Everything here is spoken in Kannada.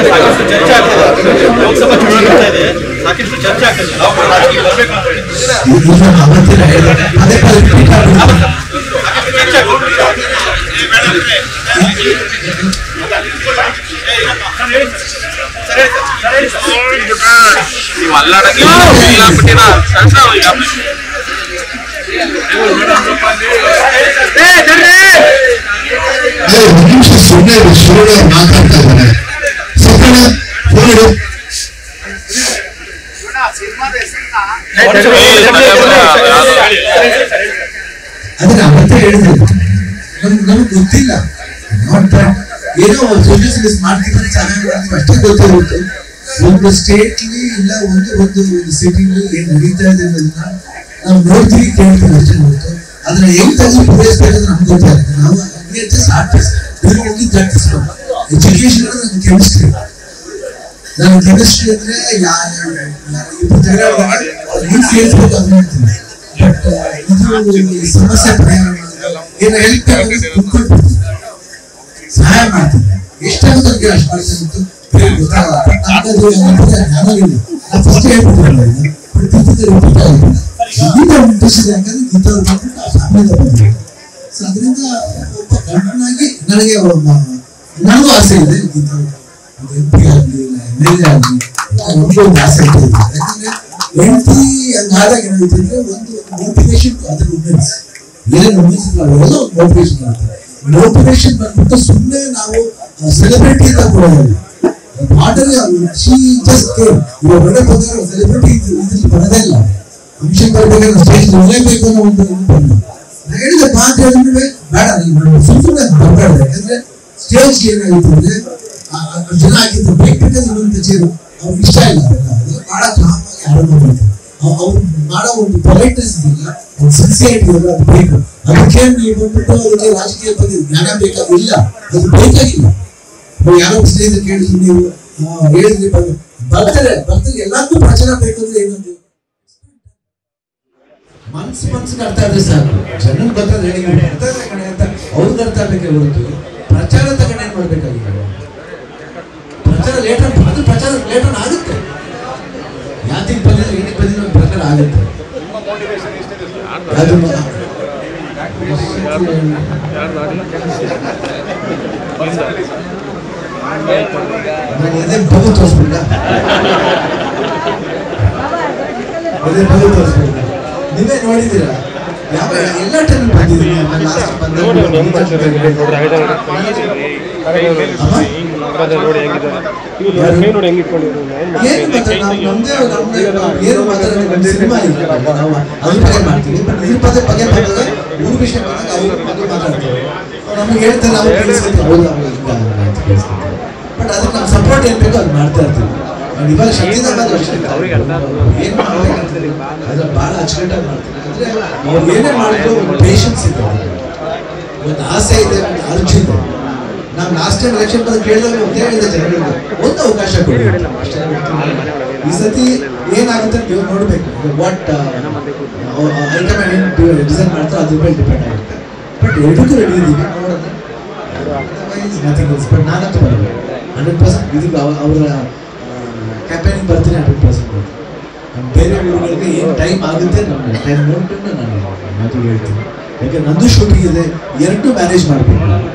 ಸಾಕಷ್ಟು ಚರ್ಚೆ ಆಗ್ತದೆ, ಲೋಕಸಭಾ ಚುನಾವಣೆ ಬರ್ತಾ ಇದೆ, ಸಾಕಷ್ಟು ಚರ್ಚೆ ಆಗ್ತದೆ. ನಾವು ಕೂಡ ರಾಜಕೀಯ ಬರಬೇಕು ಅಂತ ಹೇಳಿ ನೀವು ಅಲ್ಲಾಡಕ್ಕೆ ಸುಳ್ಳು ಮಾತಾಡ್ತಾ ಇದ್ದಾನೆ. ಅದನ್ನ ಅವತ್ತೇ ಹೇಳಿದ್ರು, ನಮ್ಗೆ ಗೊತ್ತಿಲ್ಲ, ಏನೋ ಸೋಷಿಯಲ್ ಸರ್ವಿಸ್ ಮಾಡ್ತಿದ್ರೆ ಚೆನ್ನಾಗಿ ಮಾಡ್ತೀವಿ ಅಷ್ಟೇ ಗೊತ್ತಿರುತ್ತೆ. ಒಂದು ಸ್ಟೇಟ್ಲಿ ಇಲ್ಲ ಒಂದು ಸಿಟಿಲಿ ಏನ್ ನಡೀತಾ ಇದೆ ಅನ್ನೋದನ್ನ ನಾವು ನೋಡ್ತೀವಿ, ಕೇಳ್ತೀವಿ ಅಷ್ಟೇ ಗೊತ್ತು. ಅದನ್ನ ಹೆಂಗ್ ತೆಗೆದು ಪೂರೈಸ್ಬೇಕಂದ್ರೆ ನಮ್ಗೆ ಗೊತ್ತಾಗುತ್ತೆ. ನಾವು ಜಸ್ಟ್ ಆರ್ಟಿಸ್ಟ್, ಎಜುಕೇಶನ್ ಅಂದ್ರೆ ಕೆಮಿಸ್ಟ್ರಿ. ನಾನು ಕೆಮಿಸ್ಟ್ರಿ ಅಂದ್ರೆ ಸೇರಿಸ್ಬೇಕು ಅಂತ ಹೇಳ್ತೀನಿ. ಬಟ್ ಇದು ಸಮಸ್ಯೆ ಪರಿಹಾರ ಏನೋ ಹೆಲ್ಪ್ ಕುತ್ಕೊಳ್ತೀನಿ, ಸಹಾಯ ಮಾಡ್ತೀನಿ, ಎಷ್ಟಾಗುತ್ತೆ ಅದಕ್ಕೆ ಅಷ್ಟು ಮಾಡ್ತೀನಿ ಅಂತ ಗೊತ್ತಾಗಲ್ಲ. ನಾನು ಫಸ್ಟ್ ಹೇಳ್ಬಿಟ್ಟಿರಲ್ಲ, ರಿಪೀಟ್ ಆಗಿಲ್ಲ. ಗೀತ ಇಂಟ್ರೆಸ್ಟ್ ಇದೆ ಯಾಕಂದ್ರೆ ಗೀತ ಫ್ಯಾಮಿಲಿಯಿಂದ ಬಂದಿದೆ. ಸೊ ಅದರಿಂದ ಒಬ್ಬ ಗಂಡನಾಗಿ ನನಗೂ ಆಸೆ ಇದೆ, ಗೀತ MP ಆಗಲಿ MLA ಆಗಲಿ ನಮಗೂ ಒಂದು ಆಸೆ ಇದೆ. ಯಾಕಂದ್ರೆ ಹೆಂಡತಿ ಹಂಗಾದಾಗ ಏನಾಗುತ್ತಂದ್ರೆ ಒಂದು ಮೋಟಿವೇಶನ್, ಅದ್ರ ವುಮೆನ್ಸ್ ಏನೇನು ವುಮೆನ್ಸ್ ಅವೆಲ್ಲ ಒಂದು ಮೋಟಿವೇಶನ್ ಆಗುತ್ತೆ. ಮೋಟಿವೇಶನ್ ಬಂದ್ಬಿಟ್ಟು ಸುಮ್ಮನೆ ನಾವು ಸೆಲೆಬ್ರಿಟಿ ಅಂತ ಕೊಡೋದಿಲ್ಲ. ಇವಾಗ ಒಳ್ಳೆ ಬಂದಾಗ ಸೆಲೆಬ್ರಿಟಿ ಇದ್ರಲ್ಲಿ ಬರೋದೇ ಇಲ್ಲ. ಫಂಕ್ಷನ್ ಬರ್ಬೇಕಾದ್ರೆ ಸ್ಟೇಜ್ ನೋಡಲೇಬೇಕು ಅನ್ನೋ ಒಂದು ಬಂದು ಹೇಳಿದ ಮಾತು ಹೇಳಿದ್ರೆ ಬೇಡ, ನೀವು ಸುಮ್ಮನೆ ಬರಬೇಡ. ಯಾಕಂದ್ರೆ ಸ್ಟೇಜ್ ಏನಾಗುತ್ತೆ ಅಂದ್ರೆ ಜನ ಆಗಿದ್ದು ಬೇಕಿದ್ರೆ ಇನ್ನೊಂದು ಚೇರು ಅವ್ರಿಗೆ ಇಷ್ಟ ಇಲ್ಲ. ಬಹಳ ಕಾಮಾಗಿ ಆರಂಭ ಮಾಡ್ತಾರೆ. ಅವ್ರು ಮಾಡೋ ಒಂದು ಪೊಲೈಟ್ನೆಸ್ ಇದೆಯಲ್ಲ, ಒಂದು ಸಿನ್ಸಿಯರಿಟಿ ಇದೆಯಲ್ಲ, ಅದು ಬೇಕು. ಅದಕ್ಕೆ ನೀವು ಬಂದ್ಬಿಟ್ಟು ಅದಕ್ಕೆ ರಾಜಕೀಯ ಬಗ್ಗೆ ಜ್ಞಾನ ಬೇಕಾಗಿಲ್ಲ, ಅದು ಬೇಕಾಗಿಲ್ಲ. ಯಾರೋ ಸ್ನೇಹಿತರು ಕೇಳಿದ್ರು, ನೀವು ಹೇಳಿದ್ರಿ ಬರ್ತಾರೆ ಎಲ್ಲಾರ್ಗೂ ಪ್ರಚಾರ ಬೇಕಂದ್ರೆ ಏನಂದ್ರೆ ಮನ್ಸಿಗೆ ಅರ್ಥ ಆದ್ರೆ ಸಾಕು. ಜನಕ್ಕೆ ಬರ್ತಾರೆ ಬರ್ತಾರೆ ಕಣೆ ಅಂತ ಅವ್ರಿಗೆ ಅರ್ಥ ಆಗಬೇಕೆ ಹೊರತು ಪ್ರಚಾರ ತಗೊಂಡು ಏನ್ ಮಾಡ್ಬೇಕಾಗಿಲ್ಲ. ಪ್ರಚಾರ ಲೇಟರ್ ಆಗುತ್ತೆ. ಯಾತಿಗೆ ಬಂದಿದ್ರೆ ಏನಕ್ಕೆ ಬಂದಿದ್ರೆ ಪ್ರಚಾರ ಆಗುತ್ತೆ. ಅದು ಬದು ತೋರಿಸ್ಬಿಡ ನೀವೇ ನೋಡಿದ್ದೀರಾ, ಯಾವ ಎಲ್ಲ ಟೈಮ್ ಬಂದಿದ್ದೀನಿ. ಏನು ಮಾತಾಡೋದು ಸಿನಿಮಾ ಇಲ್ಲ, ನಾವು ಅಭಿಪ್ರಾಯ ಮಾಡ್ತೀವಿ. ಬಟ್ ಇದ್ರ ಬಗ್ಗೆ ಬಂದಾಗ ಮೂರು ವಿಷಯ ಬಂದಾಗ ಅವ್ರ ಬಗ್ಗೆ ಮಾತಾಡ್ತೀವಿ. ನಮ್ಗೆ ಹೇಳ್ತಾರೆ, ನಾವು ಬಟ್ ಅದಕ್ಕೆ ನಮ್ಮ ಸಪೋರ್ಟ್ ಏನ್ ಬೇಕೋ ಅದು ಮಾಡ್ತಾ ಇರ್ತೀವಿ. ಇವಾಗ ಶಕ್ತಿದಾಗ ಏನ್ ಮಾಡ್ಬೇಕಂತೇಳಿ ಅದ್ರ ಬಹಳ ಅಚ್ಚುಕಟ್ಟಾಗಿ ಮಾಡ್ತಾರೆ. ಅಂದ್ರೆ ಅವ್ರು ಏನೇ ಮಾಡಿದ್ರು ಒಂದು ಪೇಷನ್ಸ್ ಇದೆ, ಒಂದು ಆಸೆ ಇದೆ, ಒಂದು ಅರ್ಜಿ ಇದೆ. ನಾವು ಲಾಸ್ಟ್ ಟೈಮ್ ಎಲೆಕ್ಷನ್ ಬಂದು ಕೇಳಿದಾಗ ಒಂದೇ ಹೇಳಿದೆ ಜನಗಳಿಗೆ, ಒಂದು ಅವಕಾಶ ಕೊಡಿ ಅಷ್ಟೇ. ಈ ಸತಿ ಏನಾಗುತ್ತೆ ನೀವು ನೋಡ್ಬೇಕು. ವಾಟ್ ಹೈಕಮಾಂಡ್ ಡಿಸೈನ್ ಮಾಡ್ತಾರೆ ಅದ್ರ ಮೇಲೆ ಡಿಪೆಂಡ್ ಆಗುತ್ತೆ. ಬಟ್ ಎರಡಕ್ಕೂ ರೆಡಿ ಇದೀವಿ ನೋಡೋಣ. ಬಟ್ ನಾನಂತೂ ಬರಬೇಕು 100%. ಇದಕ್ಕೆ ಅವರ ಕ್ಯಾಂಪೇನಿಂಗ್ ಬರ್ತೀನಿ 100%. ಬೇರೆ ಊರುಗಳಿಗೆ ಏನು ಟೈಮ್ ಆಗುತ್ತೆ ನಮ್ಮ ಟೈಮ್ ನೋಡ್ಕೊಂಡು ನಾನು ಮಾತು ಹೇಳ್ತೀನಿ. ಯಾಕೆ ನಂದು ಶೂಟಿಂಗ್ ಇದೆ, ಎರಡು ಮ್ಯಾನೇಜ್ ಮಾಡಬೇಕು.